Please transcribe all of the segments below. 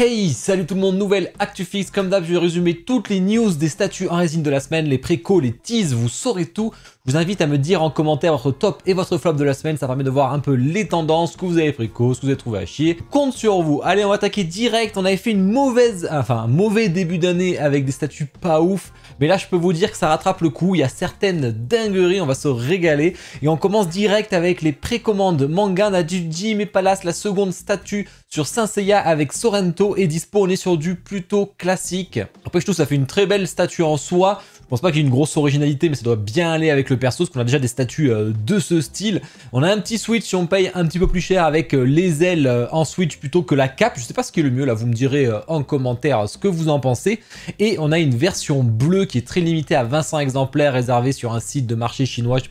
Hey, salut tout le monde, nouvelle ActuFix. Comme d'hab, je vais résumer toutes les news des statues en résine de la semaine, les précos, les teases, vous saurez tout. Je vous invite à me dire en commentaire votre top et votre flop de la semaine, ça permet de voir un peu les tendances, ce que vous avez préco, ce que vous avez trouvé à chier. Compte sur vous. Allez, on va attaquer direct. On avait fait un mauvais début d'année avec des statues pas ouf. Mais là, je peux vous dire que ça rattrape le coup. Il y a certaines dingueries, on va se régaler. Et on commence direct avec les précommandes manga. On a du Jimmy Palace, la seconde statue sur Saint Seiya avec Sorrento est dispo. On est sur du plutôt classique. Après, je trouve que ça fait une très belle statue en soi. Je pense pas qu'il y ait une grosse originalité, mais ça doit bien aller avec le perso, parce qu'on a déjà des statues de ce style. On a un petit switch si on paye un petit peu plus cher avec les ailes en switch plutôt que la cape. Je sais pas ce qui est le mieux, là vous me direz en commentaire ce que vous en pensez. Et on a une version bleue qui est très limitée à 25 exemplaires, réservée sur un site de marché chinois. Je sais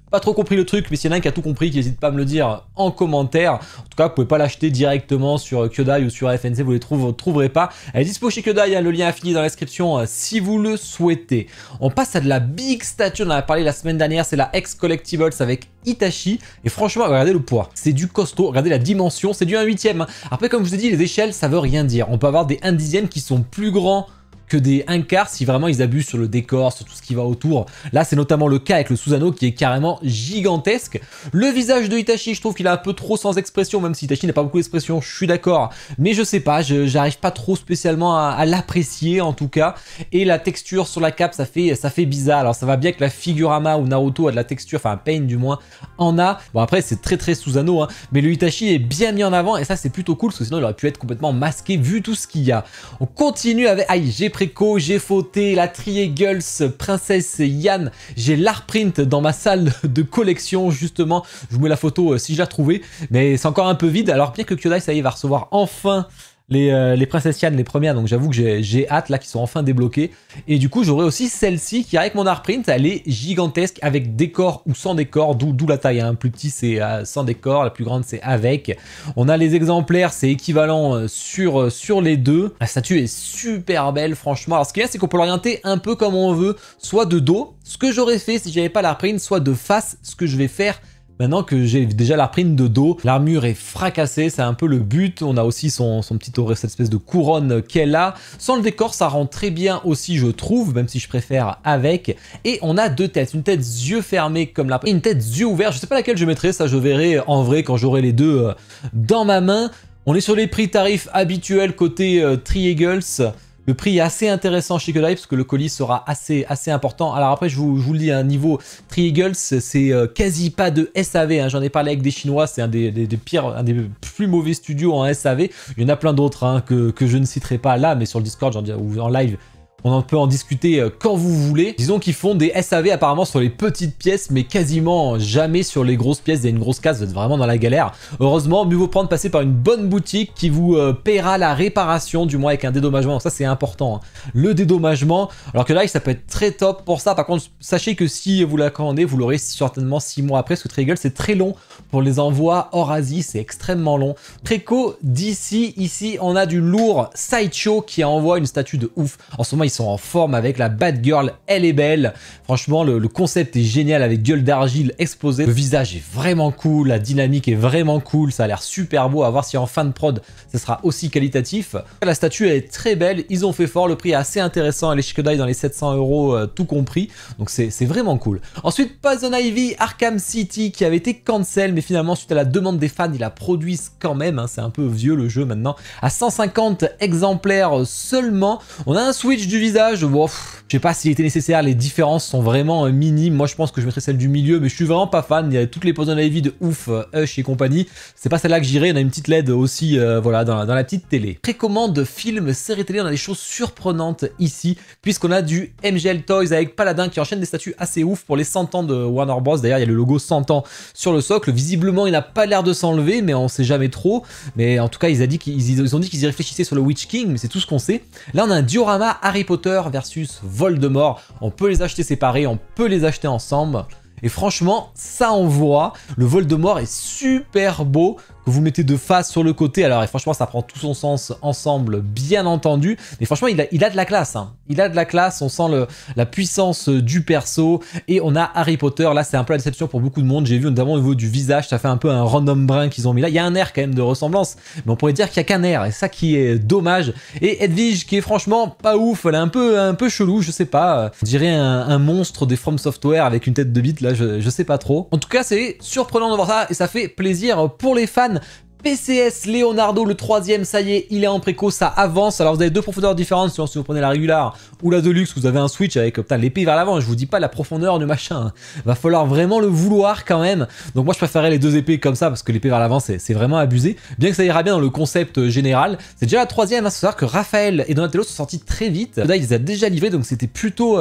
pas trop compris le truc, mais s'il y en a un qui a tout compris, qui n'hésite pas à me le dire en commentaire. En tout cas, vous pouvez pas l'acheter directement sur Kyodai ou sur FNC, vous les trouverez pas. Elle est dispo chez Kyodai, il y a le lien affilié dans la description si vous le souhaitez. On passe à de la big statue, on en a parlé la semaine dernière, c'est la X Collectibles avec Itachi. Et franchement, regardez le poids, c'est du costaud, regardez la dimension, c'est du 1/8. Après, comme je vous ai dit, les échelles, ça veut rien dire. On peut avoir des 1/10 qui sont plus grands que des 1/4 si vraiment ils abusent sur le décor, sur tout ce qui va autour. Là, c'est notamment le cas avec le Susanoo qui est carrément gigantesque. Le visage de Itachi, je trouve qu'il est un peu trop sans expression, même si Itachi n'a pas beaucoup d'expression, je suis d'accord. Mais je sais pas, j'arrive pas trop spécialement à l'apprécier en tout cas. Et la texture sur la cape, ça fait bizarre. Alors ça va bien que la Figurama ou Naruto a de la texture, enfin Pain du moins, en a. Bon après, c'est très Susanoo, hein, mais le Itachi est bien mis en avant et ça c'est plutôt cool parce que sinon il aurait pu être complètement masqué vu tout ce qu'il y a. On continue avec... Aïe, j'ai préco, j'ai fauté, la Triegels Princesse Yann, j'ai l'art-print dans ma salle de collection justement, je vous mets la photo si je la trouvais, mais c'est encore un peu vide, alors bien que Kyodai ça y est va recevoir enfin les Princesses Yann, les premières, donc j'avoue que j'ai hâte là qu'ils sont enfin débloqués. Et du coup j'aurai aussi celle-ci qui avec mon art print, elle est gigantesque avec décor ou sans décor, d'où la taille, hein. Plus petit c'est sans décor, la plus grande c'est avec. On a les exemplaires, c'est équivalent sur les deux. La statue est super belle franchement. Alors ce qu'il y a c'est qu'on peut l'orienter un peu comme on veut, soit de dos, ce que j'aurais fait si j'avais pas l'art print, soit de face, ce que je vais faire maintenant que j'ai déjà la print de dos. L'armure est fracassée, c'est un peu le but. On a aussi son petit cette espèce de couronne qu'elle a. Sans le décor, ça rend très bien aussi, je trouve, même si je préfère avec. Et on a deux têtes. Une tête yeux fermés comme la... et une tête yeux ouverts. Je sais pas laquelle je mettrai, ça je verrai en vrai quand j'aurai les deux dans ma main. On est sur les prix tarifs habituels côté Triegels. Le prix est assez intéressant chez Kyodai parce que le colis sera assez important. Alors après, je vous le dis, un niveau Triegels, c'est quasi pas de SAV. Hein. J'en ai parlé avec des Chinois, c'est un des pires, un des plus mauvais studios en SAV. Il y en a plein d'autres hein, que je ne citerai pas là, mais sur le Discord ou en live, on peut en discuter quand vous voulez. Disons qu'ils font des SAV apparemment sur les petites pièces, mais quasiment jamais sur les grosses pièces. Il y a une grosse case, vous êtes vraiment dans la galère. Heureusement, mieux vaut prendre passer par une bonne boutique qui vous paiera la réparation, du moins avec un dédommagement. Donc ça, c'est important. Hein. Le dédommagement. Alors que là, ça peut être très top pour ça. Par contre, sachez que si vous la commandez, vous l'aurez certainement 6 mois après. Parce que Triegel, c'est très long pour les envois hors Asie. C'est extrêmement long. Préco d'ici, ici, on a du lourd Sideshow qui envoie une statue de ouf. En ce moment, ils sont en forme avec la Bad Girl, elle est belle. Franchement, le concept est génial avec gueule d'argile explosée. Le visage est vraiment cool, la dynamique est vraiment cool, ça a l'air super beau. À voir si en fin de prod, ça sera aussi qualitatif. La statue elle est très belle, ils ont fait fort, le prix est assez intéressant, elle est chez Kyodai dans les 700 € tout compris. Donc c'est vraiment cool. Ensuite, Poison Ivy, Arkham City qui avait été cancel, mais finalement, suite à la demande des fans, ils la produisent quand même. Hein, c'est un peu vieux le jeu maintenant. À 150 exemplaires seulement. On a un switch du visage, bon, je sais pas s'il était nécessaire, les différences sont vraiment minimes. Moi je pense que je mettrais celle du milieu, mais je suis vraiment pas fan. Il y a toutes les Poison Ivy de ouf, Hush et compagnie. C'est pas celle-là que j'irai, on a une petite LED aussi, voilà, dans la petite télé. Précommande film, série télé, on a des choses surprenantes ici, puisqu'on a du MGL Toys avec Paladin qui enchaîne des statues assez ouf pour les 100 ans de Warner Bros. D'ailleurs il y a le logo 100 ans sur le socle, visiblement il n'a pas l'air de s'enlever, mais on sait jamais trop. Mais en tout cas ils ont dit qu'ils y réfléchissaient sur le Witch King, mais c'est tout ce qu'on sait. Là on a un diorama Harry Potter versus Voldemort. On peut les acheter séparés, on peut les acheter ensemble. Et franchement, ça envoie. Le Voldemort est super beau. que vous mettez de face sur le côté. Alors et franchement, ça prend tout son sens ensemble, bien entendu. Mais franchement, il a de la classe. Hein. Il a de la classe, on sent la puissance du perso. Et on a Harry Potter, là c'est un peu la déception pour beaucoup de monde. J'ai vu notamment au niveau du visage, ça fait un peu un random brin qu'ils ont mis là. Il y a un air quand même de ressemblance, mais on pourrait dire qu'il n'y a qu'un air. Et ça qui est dommage. Et Hedwig qui est franchement pas ouf, elle est un peu chelou, je sais pas. On dirait un monstre des From Software avec une tête de bite là, je sais pas trop. En tout cas, c'est surprenant de voir ça et ça fait plaisir pour les fans. PCS Leonardo, le troisième, ça y est, il est en préco, ça avance. Alors vous avez deux profondeurs différentes, si vous prenez la régulière ou la deluxe, vous avez un switch avec l'épée vers l'avant. Je vous dis pas la profondeur du machin, va falloir vraiment le vouloir quand même. Donc moi je préférais les deux épées comme ça parce que l'épée vers l'avant c'est vraiment abusé. Bien que ça ira bien dans le concept général. C'est déjà la troisième, il faut savoir que Raphaël et Donatello sont sortis très vite. Là ils les a déjà livrés donc c'était plutôt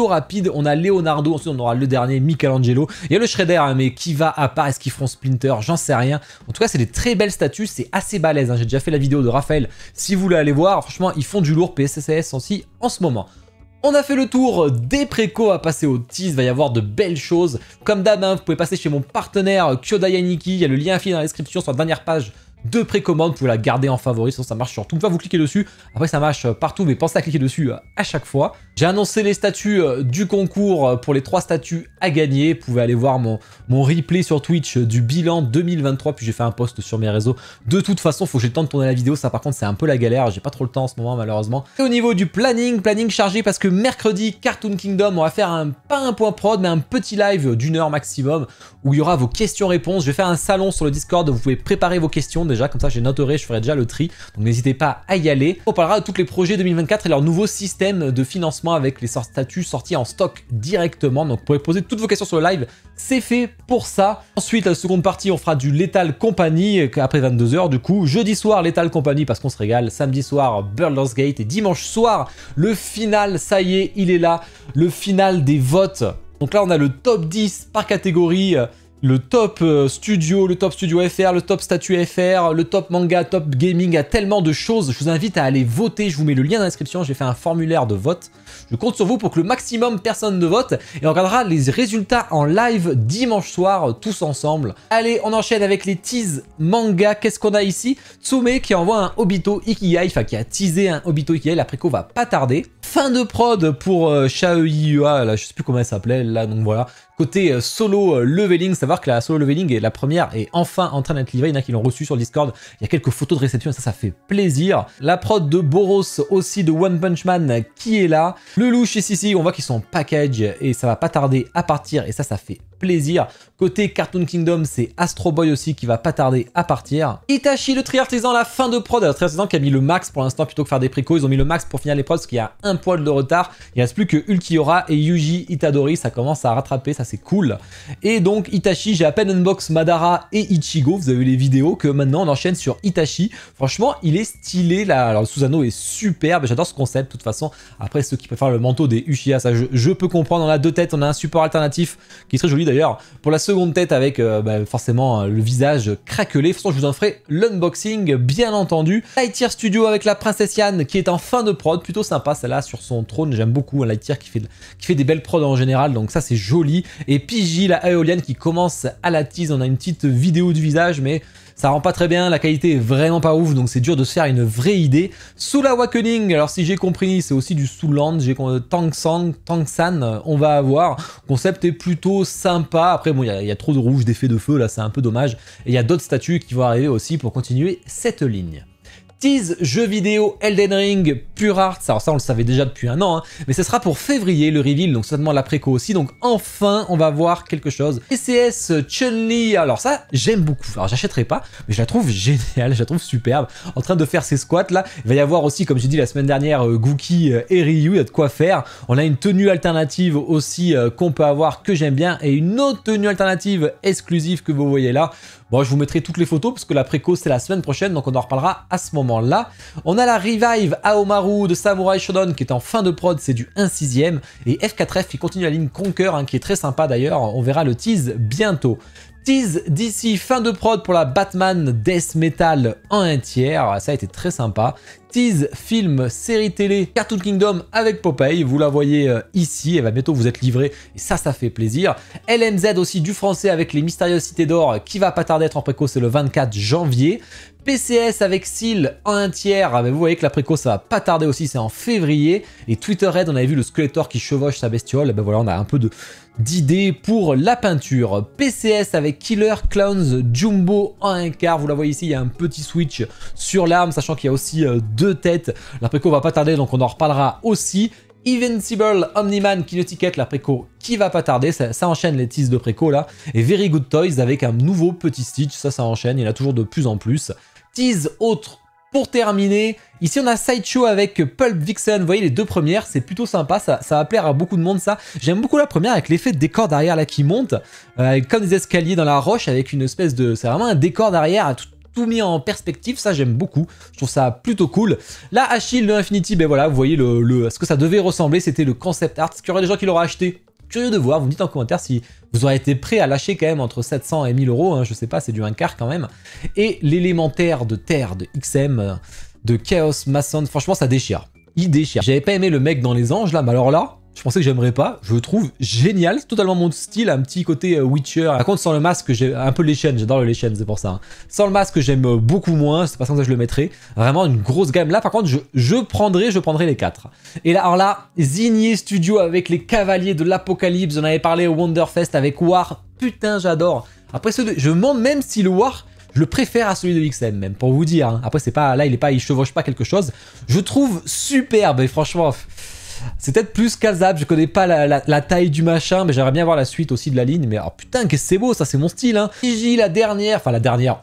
rapide. On a Leonardo, ensuite on aura le dernier Michelangelo. Il y a le Shredder hein, mais qui va à part, est-ce qu'ils feront Splinter, j'en sais rien. En tout cas c'est des très belles statues, c'est assez balèze, hein. J'ai déjà fait la vidéo de Raphaël, si vous voulez aller voir, franchement ils font du lourd PSCS aussi en ce moment. On a fait le tour des précos à passer au tease, va y avoir de belles choses. Comme d'hab, hein, vous pouvez passer chez mon partenaire Kyoda Yaniki, il y a le lien affilié dans la description sur la dernière page de précommande, vous pouvez la garder en favori, sinon ça marche sur tout. Une fois vous cliquez dessus, après ça marche partout, mais pensez à cliquer dessus à chaque fois. J'ai annoncé les statuts du concours pour les 3 statuts à gagner. Vous pouvez aller voir mon replay sur Twitch du bilan 2023, puis j'ai fait un post sur mes réseaux. De toute façon, faut que j'ai le temps de tourner la vidéo, ça par contre c'est un peu la galère, j'ai pas trop le temps en ce moment malheureusement. Et au niveau du planning chargé parce que mercredi, Cartoon Kingdom, on va faire pas un point prod, mais un petit live d'1 heure maximum, où il y aura vos questions-réponses. Je vais faire un salon sur le Discord, vous pouvez préparer vos questions déjà, comme ça je noterai, je ferai déjà le tri, donc n'hésitez pas à y aller. On parlera de tous les projets 2024 et leur nouveau système de financement avec les statuts sortis en stock directement, donc vous pourrez poser toutes vos questions sur le live, c'est fait pour ça. Ensuite la seconde partie, on fera du Lethal Company après 22 h du coup, jeudi soir Lethal Company parce qu'on se régale, samedi soir Baldur's Gate et dimanche soir le final, ça y est, il est là, le final des votes. Donc là on a le top 10 par catégorie, le top studio, le top studio FR, le top statut FR, le top manga, top gaming, il y a tellement de choses. Je vous invite à aller voter, je vous mets le lien dans la description, j'ai fait un formulaire de vote. Je compte sur vous pour que le maximum personne ne vote et on regardera les résultats en live dimanche soir tous ensemble. Allez, on enchaîne avec les teas manga. Qu'est-ce qu'on a ici? Tsume qui envoie un Obito Ikigai, enfin qui a teasé un Obito Ikigai, la préco va pas tarder. Fin de prod pour Shaoyua, là je sais plus comment elle s'appelait, là donc voilà. Côté solo leveling, savoir que la solo leveling est la première est enfin en train d'être livrée, il y en a qui l'ont reçu sur le Discord, il y a quelques photos de réception et ça fait plaisir. La prod de Boros aussi de One Punch Man qui est là. Le louche ici, on voit qu'ils sont en package et ça va pas tarder à partir et ça fait plaisir. Côté Cartoon Kingdom, c'est Astro Boy aussi qui va pas tarder à partir. Itachi, le tri-artisan, la fin de prod. Le tri-artisan qui a mis le max pour l'instant plutôt que faire des précos. Ils ont mis le max pour finir les prods parce qu'il y a un poil de retard. Il reste plus que Ulquiorra et Yuji Itadori. Ça commence à rattraper, ça c'est cool. Et donc Itachi, j'ai à peine unbox Madara et Ichigo. Vous avez les vidéos que maintenant on enchaîne sur Itachi. Franchement, il est stylé là. Alors le Susanoo est superbe. J'adore ce concept de toute façon. Après, ceux qui préfèrent le manteau des Uchiha, ça je peux comprendre. On a 2 têtes, on a un support alternatif qui est très joli d'ailleurs. Pour la seconde tête avec forcément le visage craquelé. De toute façon, je vous en ferai l'unboxing bien entendu. Lightyear Studio avec la princesse Yann qui est en fin de prod. Plutôt sympa celle-là sur son trône. J'aime beaucoup un Lightyear qui fait des belles prods en général. Donc ça c'est joli. Et Pidgey, la éolienne qui commence à la tease. On a une petite vidéo du visage mais ça rend pas très bien, la qualité est vraiment pas ouf, donc c'est dur de se faire une vraie idée. Soul Awakening, alors si j'ai compris, c'est aussi du Soulland, j'ai Tangsan, on va avoir. Le concept est plutôt sympa, après bon, il y a trop de rouge, d'effets de feu, là c'est un peu dommage. Et il y a d'autres statuts qui vont arriver aussi pour continuer cette ligne. Tease jeu vidéo Elden Ring Pure Art, alors ça on le savait déjà depuis un an, hein, mais ce sera pour février le reveal, donc certainement la préco aussi, donc enfin on va voir quelque chose. PCS Chun-Li, alors ça j'aime beaucoup, alors j'achèterai pas, mais je la trouve géniale, je la trouve superbe, en train de faire ses squats là. Il va y avoir aussi, comme j'ai dit la semaine dernière, Gookie et Ryu, il y a de quoi faire. On a une tenue alternative aussi qu'on peut avoir que j'aime bien, et une autre tenue alternative exclusive que vous voyez là. Bon, je vous mettrai toutes les photos parce que la préco c'est la semaine prochaine, donc on en reparlera à ce moment-là. On a la revive Aomaru de Samurai Shodown qui est en fin de prod, c'est du 1/6. Et F4F qui continue la ligne Conquer, hein, qui est très sympa d'ailleurs, on verra le tease bientôt. Tease d'ici fin de prod pour la Batman Death Metal en 1/3, ça a été très sympa. Tease film série télé Cartoon Kingdom avec Popeye, vous la voyez ici, elle va bientôt vous être livrée et ça fait plaisir. LMZ aussi du français avec les Mystérieuses Cités d'Or qui va pas tarder à être en préco, c'est le 24 janvier. PCS avec Seal en 1/3, vous voyez que la préco ça va pas tarder aussi, c'est en février. Et Twitterhead, on avait vu le Skeletor qui chevauche sa bestiole, ben voilà, on a un peu d'idées pour la peinture. PCS avec Killer Clowns Jumbo en 1/4, vous la voyez ici, il y a un petit switch sur l'arme, sachant qu'il y a aussi 2 têtes. La préco va pas tarder, donc on en reparlera aussi. Invincible Omni-Man Kinetic, la préco qui va pas tarder, ça enchaîne les teases de préco là. Et Very Good Toys avec un nouveau petit Stitch, ça enchaîne, il y en a toujours de plus en plus. Tease autre pour terminer, ici on a Sideshow avec Pulp Vixen, vous voyez les 2 premières, c'est plutôt sympa, ça va plaire à beaucoup de monde ça. J'aime beaucoup la première avec l'effet de décor derrière là qui monte, comme des escaliers dans la roche avec une espèce de... C'est vraiment un décor derrière, tout mis en perspective, ça j'aime beaucoup, je trouve ça plutôt cool. Là, Achille de Infinity, ben voilà, vous voyez ce que ça devait ressembler, c'était le concept art, est-ce qu'il y aurait des gens qui l'auraient acheté? Curieux de voir, vous me dites en commentaire si vous aurez été prêt à lâcher quand même entre 700 et 1000 euros, hein, je sais pas, c'est du 1/4 quand même. Et l'élémentaire de terre de XM, de Chaos Mason, franchement ça déchire, il déchire. J'avais pas aimé le mec dans les anges là, mais alors là, je pensais que j'aimerais pas, je le trouve génial, c'est totalement mon style, un petit côté Witcher. Par contre sans le masque, j'ai un peu les chaînes, j'adore les chaînes, c'est pour ça. Hein. Sans le masque, j'aime beaucoup moins, c'est pas comme ça que je le mettrais. Vraiment une grosse gamme. Là par contre, je prendrai les 4. Et là, alors là, Zigné Studio avec les Cavaliers de l'Apocalypse, on avait parlé au Wonderfest avec War, putain j'adore. Après je me demande même si le War, je le préfère à celui de XM même, pour vous dire. Hein. Après c'est pas, là il chevauche pas quelque chose. Je trouve superbe et franchement... C'est peut-être plus Kazab, je connais pas la taille du machin, mais j'aimerais bien voir la suite aussi de la ligne. Mais oh putain, qu'est-ce que c'est beau, ça c'est mon style. Hein. Gigi, la dernière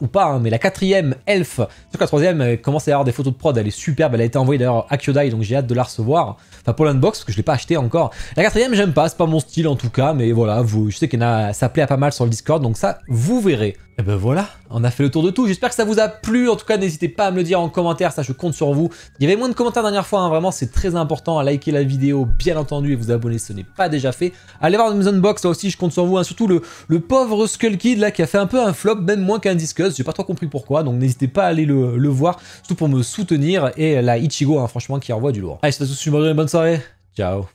ou pas, hein, mais la 4ème Elf. Sur la 3ème, commence à y avoir des photos de prod, elle est superbe. Elle a été envoyée d'ailleurs à Kyodai, donc j'ai hâte de la recevoir. Enfin pour l'unbox, parce que je l'ai pas acheté encore. La 4ème, j'aime pas, c'est pas mon style en tout cas, mais voilà, je sais qu'il y en a, ça plaît à pas mal sur le Discord, donc ça, vous verrez. Et ben voilà, on a fait le tour de tout. J'espère que ça vous a plu. En tout cas, n'hésitez pas à me le dire en commentaire, ça je compte sur vous. Il y avait moins de commentaires la dernière fois, hein. Vraiment c'est très important à liker la vidéo, bien entendu, et vous abonner si ce n'est pas déjà fait. Allez voir nos unbox, là aussi je compte sur vous, hein. Surtout le pauvre Skull Kid là qui a fait un peu un flop, même moins qu'un Discuss. J'ai pas trop compris pourquoi, donc n'hésitez pas à aller le voir, surtout pour me soutenir. Et la Ichigo, hein, franchement, qui envoie du lourd. Allez, c'est tout, je suis bonne soirée, ciao.